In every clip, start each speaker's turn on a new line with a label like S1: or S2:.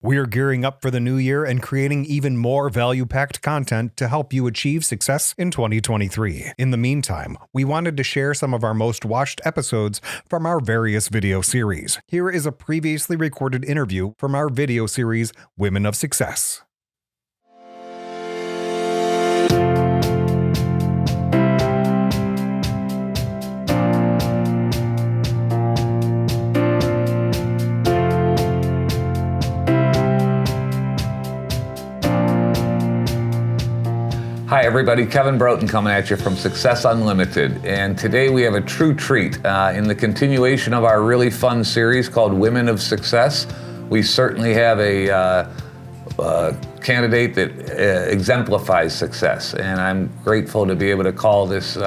S1: We're gearing up for the new year and creating even more value-packed content to help you achieve success in 2023. In the meantime, we wanted to share some of our most watched episodes from our various video series. Here is a previously recorded interview from our video series, Women of Success.
S2: Hi everybody, Kevin Broughton coming at you from Success Unlimited, and today we have a true treat. In the continuation of our really fun series called Women of Success, we certainly have a candidate that exemplifies success, and I'm grateful to be able to call this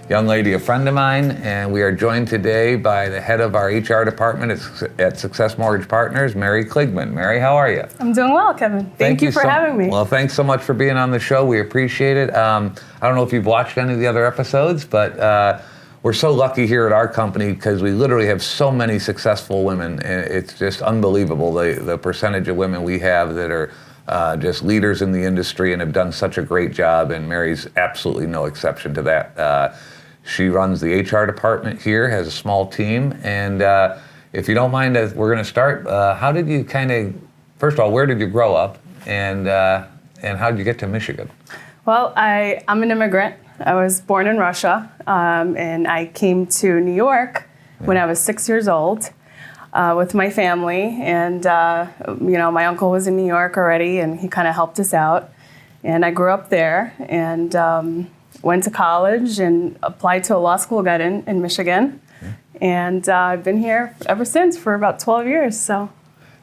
S2: young lady a friend of mine, and we are joined today by the head of our HR department at Success Mortgage Partners, Meri Kligman. Meri, how are you?
S3: I'm doing well, Kevin. Thank you for having me.
S2: Well, thanks so much for being on the show. We appreciate it. I don't know if you've watched any of the other episodes, but we're so lucky here at our company because we literally have so many successful women. It's just unbelievable, the percentage of women we have that are just leaders in the industry and have done such a great job, and Meri's absolutely no exception to that. She runs the HR department here, has a small team, and if you don't mind, we're going to start. How did you first of all, where did you grow up, and how did you get to Michigan?
S3: Well, I'm an immigrant. I was born in Russia, and I came to New York when I was 6 years old with my family, and my uncle was in New York already, and he kind of helped us out, and I grew up there, and went to college and applied to a law school, got in Michigan, and I've been here ever since for about 12 years. So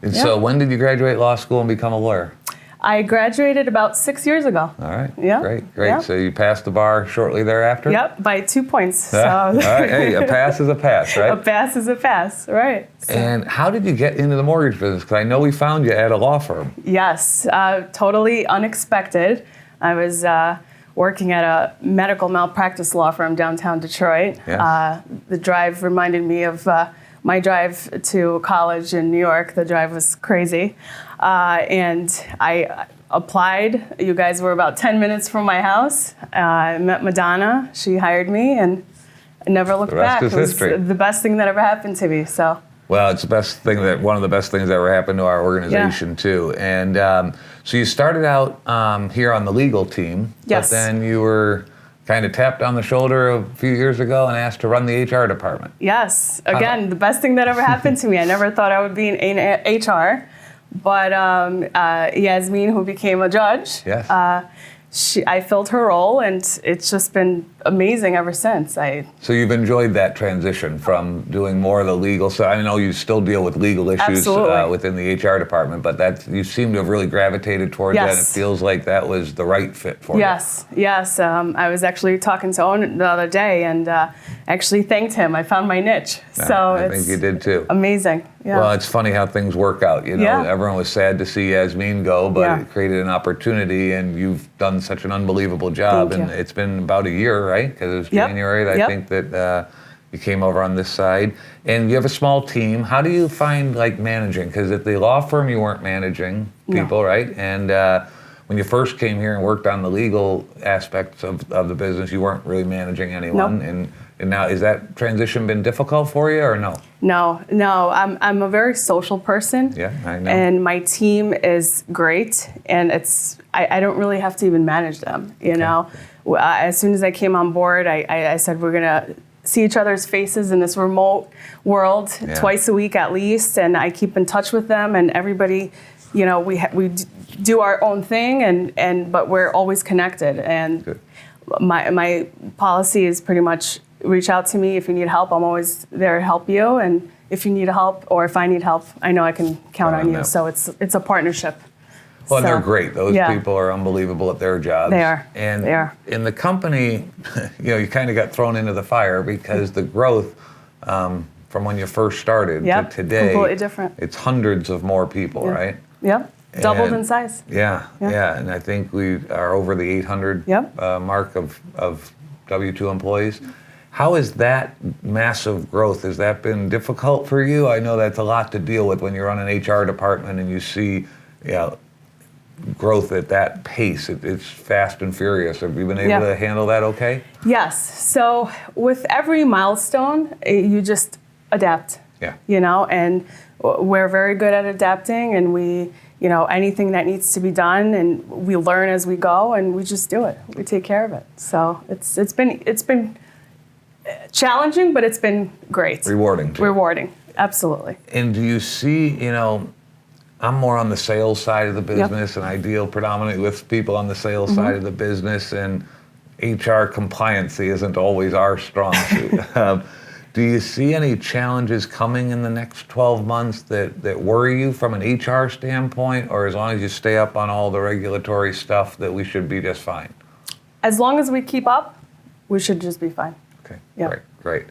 S2: when did you graduate law school and become a lawyer?
S3: I graduated about 6 years ago.
S2: All right.
S3: Yeah.
S2: Great.
S3: Yeah.
S2: So you passed the bar shortly thereafter?
S3: Yep, by 2 points. So.
S2: All right. Hey, a pass is a pass, right?
S3: A pass is a pass, right. So.
S2: And how did you get into the mortgage business? Because I know we found you at a law firm.
S3: Yes, totally unexpected. I was working at a medical malpractice law firm downtown Detroit.
S2: Yes.
S3: The drive reminded me of my drive to college in New York. The drive was crazy. And I applied. You guys were about 10 minutes from my house. I met Madonna. She hired me, and I never looked back.
S2: The rest is history.
S3: It was the best thing that ever happened to me. So.
S2: Well, it's one of the best things that ever happened to our organization too. And so you started out here on the legal team,
S3: yes.
S2: But then you were kind of tapped on the shoulder a few years ago and asked to run the HR department.
S3: Yes, again, the best thing that ever happened to me. I never thought I would be in HR, but Yasmin, who became a judge,
S2: yes.
S3: I filled her role, and it's just been amazing ever since.
S2: So you've enjoyed that transition from doing more of the legal side. I know you still deal with legal issues within the HR department, but you seem to have really gravitated towards that, and it feels like that was the right fit for you.
S3: Yes. I was actually talking to Owen the other day, and actually thanked him. I found my niche.
S2: I think you did too.
S3: Amazing. Yeah.
S2: Well, it's funny how things work out. Everyone was sad to see Yasmin go, but it created an opportunity, and you've done such an unbelievable job.
S3: Thank you.
S2: It's been about a year, right? Because it was January that I think that you came over on this side. And you have a small team. How do you find managing? Because at the law firm you weren't managing people, right? And when you first came here and worked on the legal aspects of the business, you weren't really managing anyone.
S3: Nope.
S2: And now, has that transition been difficult for you, or no?
S3: No. I'm a very social person.
S2: Yeah, I know.
S3: And my team is great, and I don't really have to even manage them. As soon as I came on board, I said we're gonna see each other's faces in this remote world twice a week at least, and I keep in touch with them, and everybody, we do our own thing, but we're always connected. And
S2: good.
S3: My policy is pretty much reach out to me if you need help. I'm always there to help you, and if you need help or if I need help, I know I can count on you.
S2: That.
S3: So it's a partnership.
S2: Well, and they're great. Those people are unbelievable at their jobs.
S3: They are.
S2: And
S3: they are.
S2: In the company, you kind of got thrown into the fire because the growth from when you first started to today,
S3: completely different.
S2: It's hundreds of more people, right?
S3: Yep. Doubled in size.
S2: Yeah. And I think we are over the 800 mark of W-2 employees. How is that massive growth? Has that been difficult for you? I know that's a lot to deal with when you're on an HR department and you see, growth at that pace. It's fast and furious. Have you been able to handle that okay?
S3: Yes. So with every milestone, you just adapt.
S2: Yeah.
S3: And we're very good at adapting, and we, anything that needs to be done, and we learn as we go, and we just do it. We take care of it. So it's been challenging, but it's been great.
S2: Rewarding too.
S3: Rewarding, absolutely.
S2: And do you see, I'm more on the sales side of the business, and I deal predominantly with people on the sales side of the business, and HR compliancy isn't always our strong suit. Do you see any challenges coming in the next 12 months that worry you from an HR standpoint, or as long as you stay up on all the regulatory stuff that we should be just fine?
S3: As long as we keep up, we should just be fine.
S2: Okay,
S3: Yeah.
S2: great.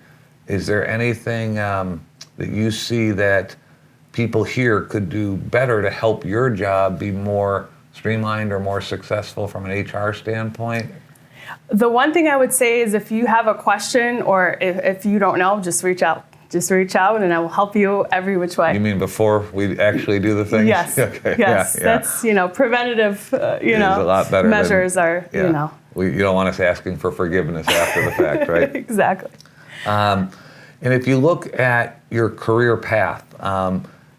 S2: Is there anything that you see that people here could do better to help your job be more streamlined or more successful from an HR standpoint?
S3: The one thing I would say is if you have a question or if you don't know, just reach out. Just reach out and I will help you every which way.
S2: You mean before we actually do the things?
S3: Yes.
S2: Okay.
S3: Yes.
S2: Yeah.
S3: That's, preventative,
S2: It's a lot better
S3: measures are,
S2: You don't want us asking for forgiveness after the fact, right?
S3: Exactly.
S2: And if you look at your career path,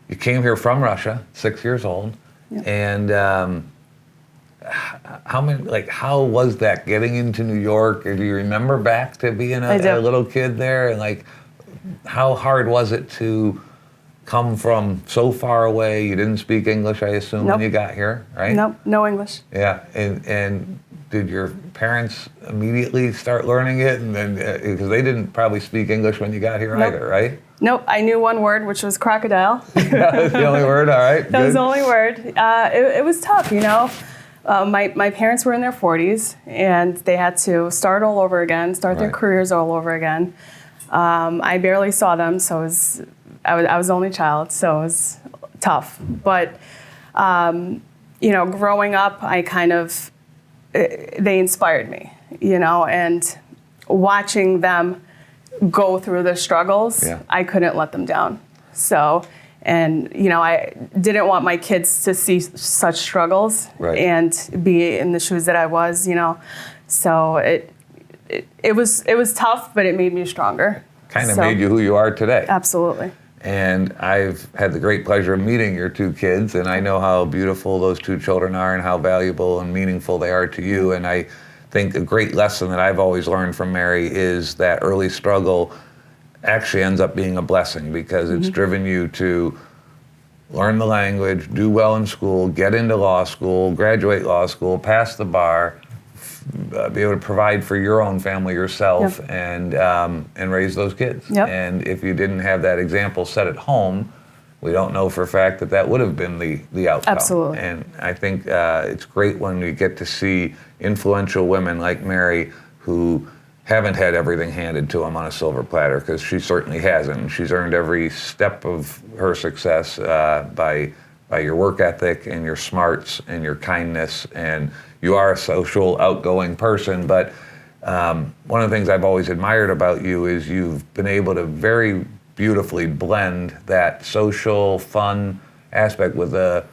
S2: you came here from Russia, 6 years old, and how was that getting into New York? Or do you remember back to being a little kid there, and how hard was it to come from so far away? You didn't speak English, I assume, when you got here, right?
S3: Nope, no English.
S2: Yeah, and did your parents immediately start learning it? And then because they didn't probably speak English when you got here either, right?
S3: Nope, I knew one word, which was crocodile.
S2: That's the only word, all right.
S3: That was the only word. It was tough, My parents were in their 40s, and they had to start all over again, start their careers all over again. I barely saw them, so I was the only child, so it was tough. But, growing up, they inspired me, and watching them go through the struggles, I couldn't let them down. So, and, I didn't want my kids to see such struggles and be in the shoes that I was, So it was tough, but it made me stronger.
S2: Kind of made you who you are today.
S3: Absolutely.
S2: And I've had the great pleasure of meeting your two kids, and I know how beautiful those two children are and how valuable and meaningful they are to you. And I think a great lesson that I've always learned from Meri is that early struggle actually ends up being a blessing, because it's driven you to learn the language, do well in school, get into law school, graduate law school, pass the bar, be able to provide for your own family yourself, and raise those kids. And if you didn't have that example set at home, we don't know for a fact that would have been the outcome.
S3: Absolutely.
S2: And I think it's great when we get to see influential women like Meri who haven't had everything handed to them on a silver platter, because she certainly hasn't. She's earned every step of her success by your work ethic and your smarts and your kindness, and you are a social, outgoing person. But one of the things I've always admired about you is you've been able to very beautifully blend that social, fun aspect with a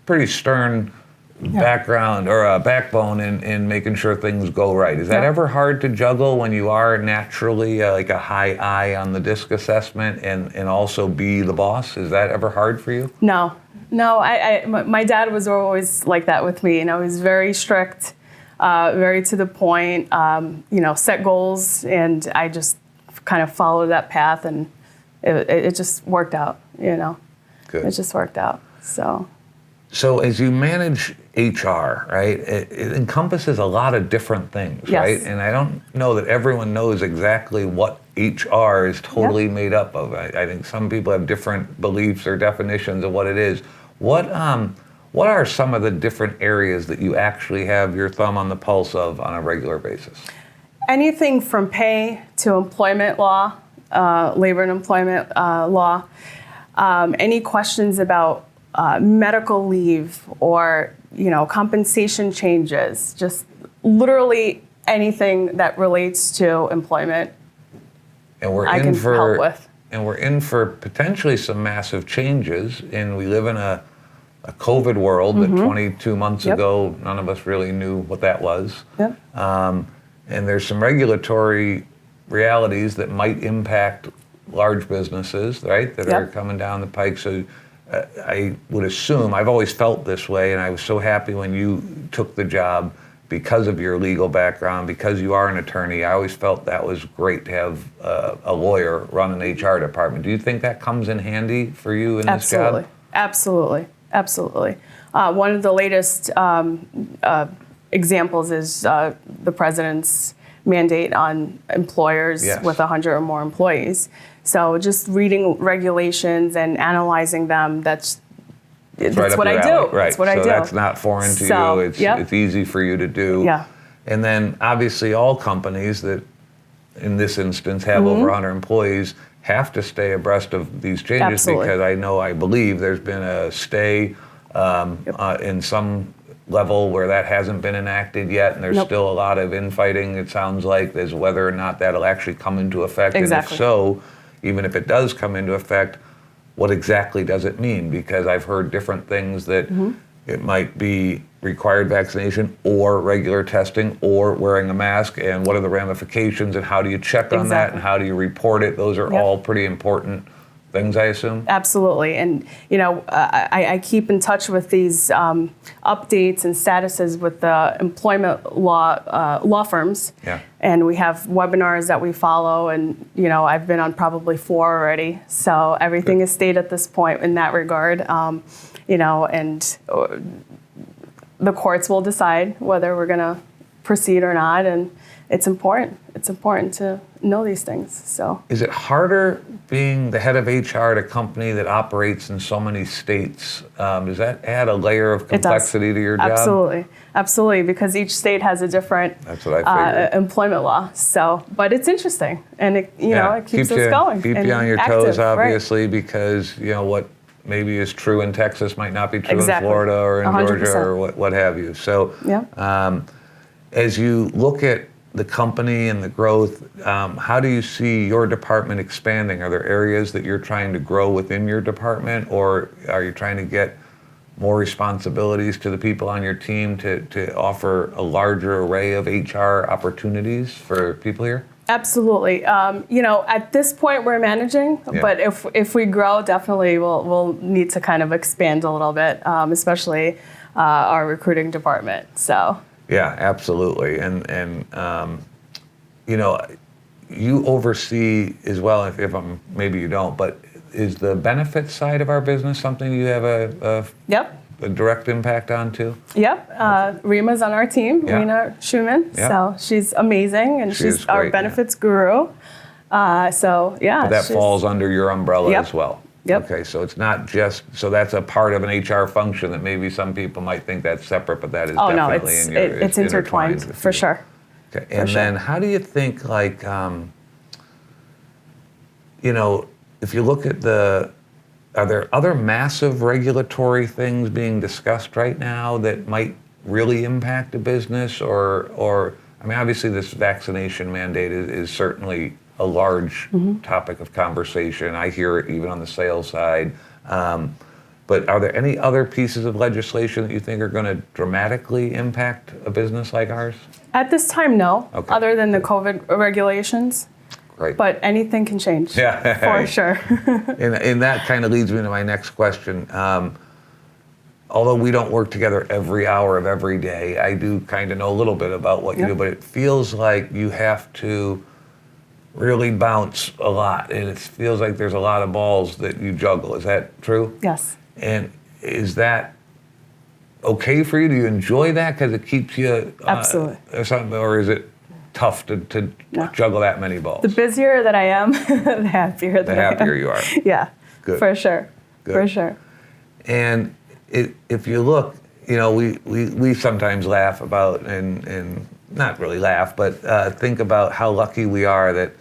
S2: pretty stern background or a backbone in making sure things go right. Is that ever hard to juggle when you are naturally like a high I on the DISC assessment and also be the boss? Is that ever hard for you?
S3: No, my dad was always like that with me. He's very strict, very to the point, set goals, and I just kind of followed that path, and it just worked out,
S2: Good.
S3: It just worked out, so.
S2: So as you manage HR, right, it encompasses a lot of different things, right? And I don't know that everyone knows exactly what HR is totally made up of. I think some people have different beliefs or definitions of what it is. What are some of the different areas that you actually have your thumb on the pulse of on a regular basis?
S3: Anything from pay to employment law, labor and employment law, any questions about medical leave or compensation changes, just literally anything that relates to employment,
S2: and
S3: I can help with.
S2: And we're in for potentially some massive changes, and we live in a COVID world that 22 months ago, none of us really knew what that was.
S3: Yep.
S2: And there's some regulatory realities that might impact large businesses, right, that are coming down the pike. So I would assume, I've always felt this way, and I was so happy when you took the job because of your legal background, because you are an attorney. I always felt that was great to have a lawyer run an HR department. Do you think that comes in handy for you in this job?
S3: Absolutely. One of the latest examples is the president's mandate on employers with 100 or more employees. So just reading regulations and analyzing them, that's what I do.
S2: Right.
S3: That's what I do.
S2: So that's not foreign to you. It's easy for you to do.
S3: Yeah.
S2: And then obviously all companies that in this instance have over 100 employees have to stay abreast of these changes because I believe there's been a stay in some level where that hasn't been enacted yet, and there's still a lot of infighting, it sounds like, as whether or not that'll actually come into effect.
S3: Exactly.
S2: And if so, even if it does come into effect, what exactly does it mean? Because I've heard different things that it might be required vaccination or regular testing or wearing a mask, and what are the ramifications and how do you check on that and how do you report it? Those are all pretty important things, I assume?
S3: Absolutely. And, I keep in touch with these updates and statuses with the employment law firms.
S2: Yeah.
S3: And we have webinars that we follow, and, I've been on probably 4 already. So everything is stayed at this point in that regard, and the courts will decide whether we're going to proceed or not. And it's important. It's important to know these things. So,
S2: is it harder being the head of HR at a company that operates in so many states? Does that add a layer of complexity to your job?
S3: Absolutely, because each state has a different employment law. So, but it's interesting, and it keeps us going.
S2: Keep you on your toes, obviously, because what maybe is true in Texas might not be true in Florida or in 100%. Georgia or what have you. So, as you look at the company and the growth, how do you see your department expanding? Are there areas that you're trying to grow within your department, or are you trying to get more responsibilities to the people on your team to offer a larger array of HR opportunities for people here?
S3: Absolutely. At this point we're managing, but if we grow, definitely we'll need to kind of expand a little bit, especially our recruiting department. So.
S2: Yeah, absolutely. And you oversee as well, if I'm, maybe you don't, but is the benefits side of our business something you have a direct impact on too?
S3: Yep. Rima's on our team, Rena Schumann. So she's amazing, and she's our benefits guru. But
S2: that falls under your umbrella as well.
S3: Yep.
S2: Okay, so it's not just, so that's a part of an HR function that maybe some people might think that's seperate, but that is definitely in your,
S3: it's intertwined for sure.
S2: Okay, and then how do you think, if you look at are there other massive regulatory things being discussed right now that might really impact a business, or obviously this vaccination mandate is certainly a large topic of conversation. I hear it even on the sales side. But are there any other pieces of legislation that you think are going to dramatically impact a business like ours?
S3: At this time, no, other than the COVID regulations.
S2: Great.
S3: But anything can change, for sure.
S2: And that kind of leads me to my next question. Although we don't work together every hour of every day, I do kind of know a little bit about what you do, but it feels like you have to really bounce a lot, and it feels like there's a lot of balls that you juggle. Is that true?
S3: Yes.
S2: And is that okay for you? Do you enjoy that because it keeps you
S3: absolutely
S2: or is it tough to juggle that many balls?
S3: The busier that I am, the happier
S2: you are.
S3: Yeah. Good. For sure.
S2: Good.
S3: For sure.
S2: And if you look, we sometimes laugh about and not really laugh, but think about how lucky we are that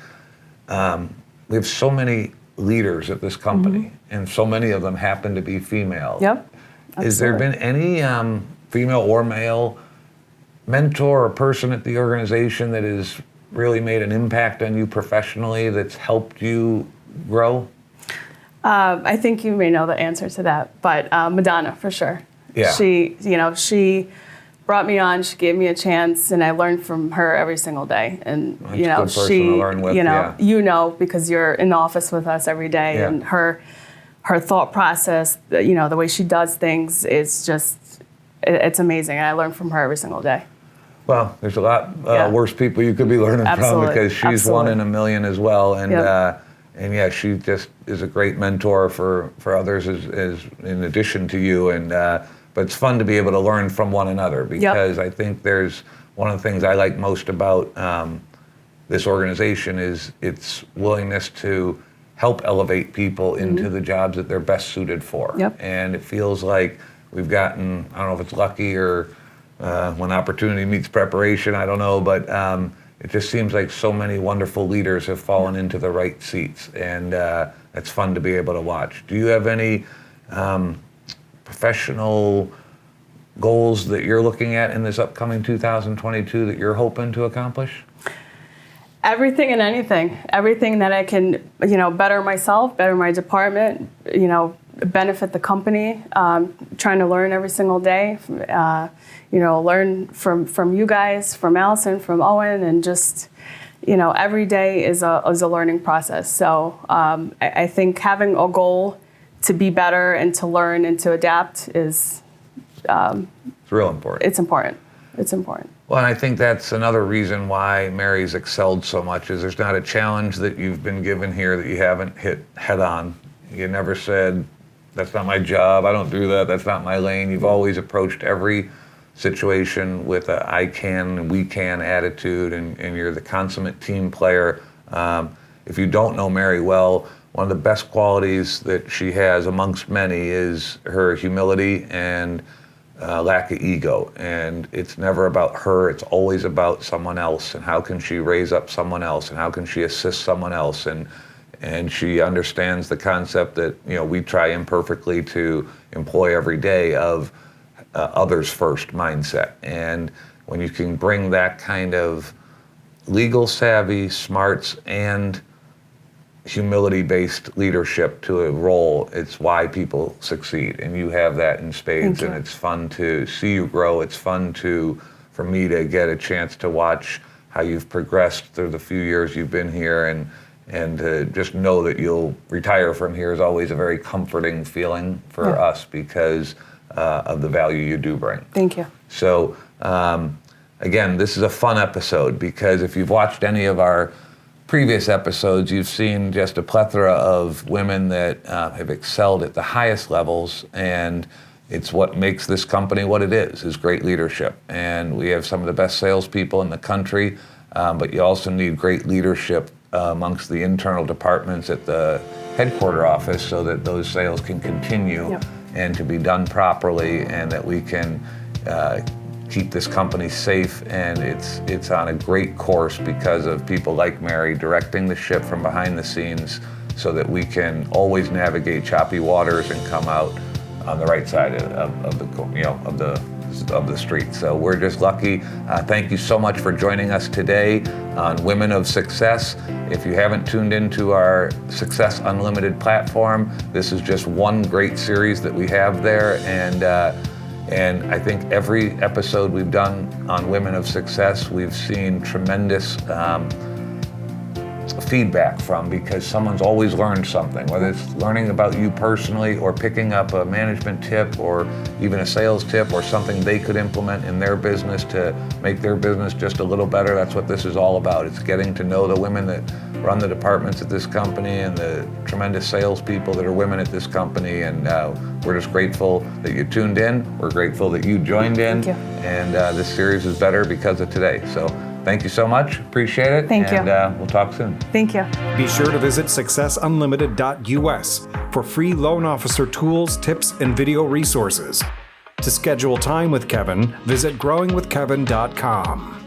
S2: we have so many leaders at this company, and so many of them happen to be female.
S3: Yep. Absolutely.
S2: Has there been any female or male mentor or person at the organization that has really made an impact on you professionally that's helped you grow?
S3: I think you may know the answer to that, but Madonna, for sure.
S2: Yeah.
S3: She brought me on, she gave me a chance, and I learned from her every single day. And,
S2: That's a good person to learn with,
S3: because you're in the office with us every day,
S2: Yeah.
S3: and her thought process, the way she does things is just, it's amazing. And I learn from her every single day.
S2: Well, there's a lot worse people you could be learning from, because she's one in a million as well. And yeah, she just is a great mentor for others as in addition to you. And but it's fun to be able to learn from one another, because I think there's one of the things I like most about this organization is its willingness to help elevate people into the jobs that they're best suited for. And it feels like we've gotten, I don't know if it's lucky or when opportunity meets preparation, I don't know, but it just seems like so many wonderful leaders have fallen into the right seats, and it's fun to be able to watch. Do you have any professional goals that you're looking at in this upcoming 2022 that you're hoping to accomplish?
S3: Everything and anything. Everything that I can, better myself, better my department, benefit the company. Trying to learn every single day. Learn from you guys, from Allison, from Owen, and just, every day is a learning process. So I think having a goal to be better and to learn and to adapt is
S2: it's real important.
S3: It's important. It's important.
S2: Well, and I think that's another reason why Meri's excelled so much, is there's not a challenge that you've been given here that you haven't hit head on. You never said, that's not my job, I don't do that, that's not my lane. You've always approached every situation with a I can and we can attitude, and you're the consummate team player. If you don't know Meri well, one of the best qualities that she has amongst many is her humility and lack of ego. And it's never about her, it's always about someone else, and how can she raise up someone else, and how can she assist someone else. And she understands the concept that we try imperfectly to employ every day of others first mindset. And when you can bring that kind of legal savvy, smarts, and humility-based leadership to a role, it's why people succeed. And you have that in spades, and it's fun to see you grow. It's fun for me to get a chance to watch how you've progressed through the few years you've been here, and to just know that you'll retire from here is always a very comforting feeling for us, because of the value you do bring.
S3: Thank you.
S2: So again, this is a fun episode, because if you've watched any of our previous episodes, you've seen just a plethora of women that have excelled at the highest levels, and it's what makes this company what it is great leadership. And we have some of the best salespeople in the country, but you also need great leadership amongst the internal departments at the headquarter office, so that those sales can continue and to be done properly, and that we can keep this company safe. And it's on a great course because of people like Meri directing the ship from behind the scenes, so that we can always navigate choppy waters and come out on the right side of the street. So we're just lucky. Thank you so much for joining us today on Women of Success. If you haven't tuned into our Success Unlimited platform, this is just one great series that we have there. And I think every episode we've done on Women of Success, we've seen tremendous feedback from, because someone's always learned something, whether it's learning about you personally, or picking up a management tip, or even a sales tip, or something they could implement in their business to make their business just a little better. That's what this is all about. It's getting to know the women that run the departments at this company, and the tremendous salespeople that are women at this company. And we're just grateful that you tuned in. We're grateful that you joined in.
S3: Thank you.
S2: And this series is better because of today. So thank you so much. Appreciate it.
S3: Thank you.
S2: And we'll talk soon.
S3: Thank you.
S1: Be sure to visit successunlimited.us for free loan officer tools, tips, and video resources. To schedule time with Kevin, visit growingwithkevin.com.